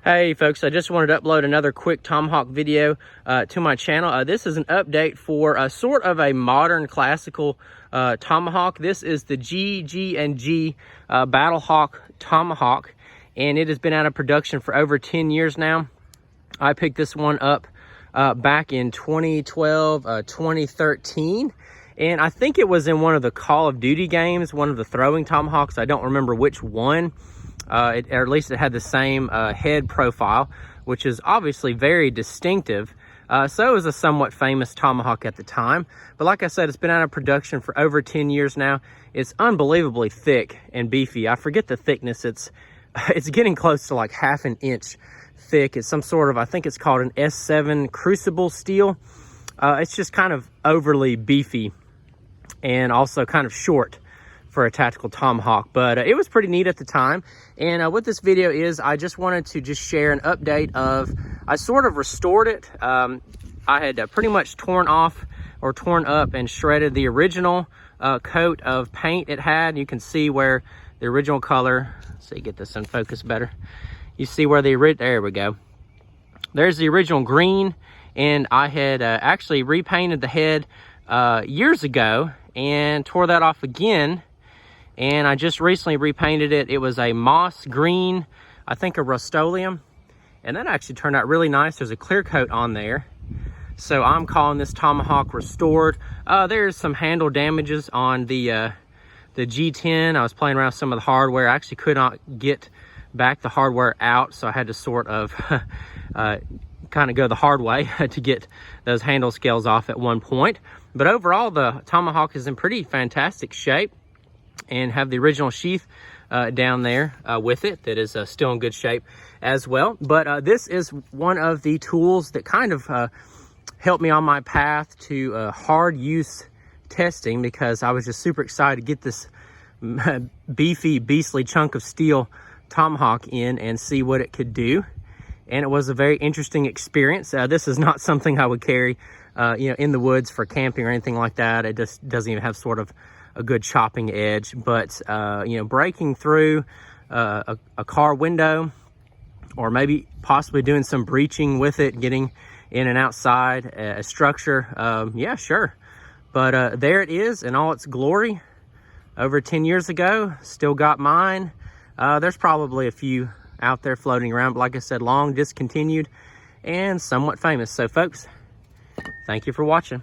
Hey folks, I just wanted to upload another quick Tomahawk video to my channel. This is an update for sort of a modern classical Tomahawk. This is the GG&G Battlehawk Tomahawk, and it has been out of production for over 10 years now. I picked this one up back in 2012, 2013. And I think it was in one of the Call of Duty games, one of the throwing Tomahawks. I don't remember which one. Or at least it had the same head profile, which is obviously very distinctive. So it was a somewhat famous Tomahawk at the time. But like I said, it's been out of production for over 10 years now. It's unbelievably thick and beefy. I forget the thickness. It's getting close to like ½ an inch thick. It's some sort of, I think it's called an S7 crucible steel. It's just kind of overly beefy and also kind of short for a tactical Tomahawk, but it was pretty neat at the time. And what this video is, I just wanted to just share an update of, I sort of restored it. I had pretty much torn off or torn up and shredded the original coat of paint it had. You can see where the original color, let's see, get this in focus better. You see where there we go. There's the original green, and I had actually repainted the head years ago and tore that off again. And I just recently repainted it. It was a moss green, I think a Rust-Oleum. And that actually turned out really nice. There's a clear coat on there. So I'm calling this Tomahawk restored. There's some handle damages on the G10. I was playing around with some of the hardware. I actually could not get back the hardware out, so I had to sort of kind of go the hard way to get those handle scales off at one point. But overall, the Tomahawk is in pretty fantastic shape, and have the original sheath down there with it that is still in good shape as well. But this is one of the tools that kind of helped me on my path to hard use testing, because I was just super excited to get this beefy, beastly chunk of steel Tomahawk in and see what it could do. And it was a very interesting experience. This is not something I would carry in the woods for camping or anything like that. It just doesn't even have sort of a good chopping edge, but breaking through a car window, or maybe possibly doing some breaching with it, getting in and outside a structure, yeah, sure. But there it is in all its glory. Over 10 years ago, still got mine. There's probably a few out there floating around, but like I said, long discontinued and somewhat famous. So folks, thank you for watching.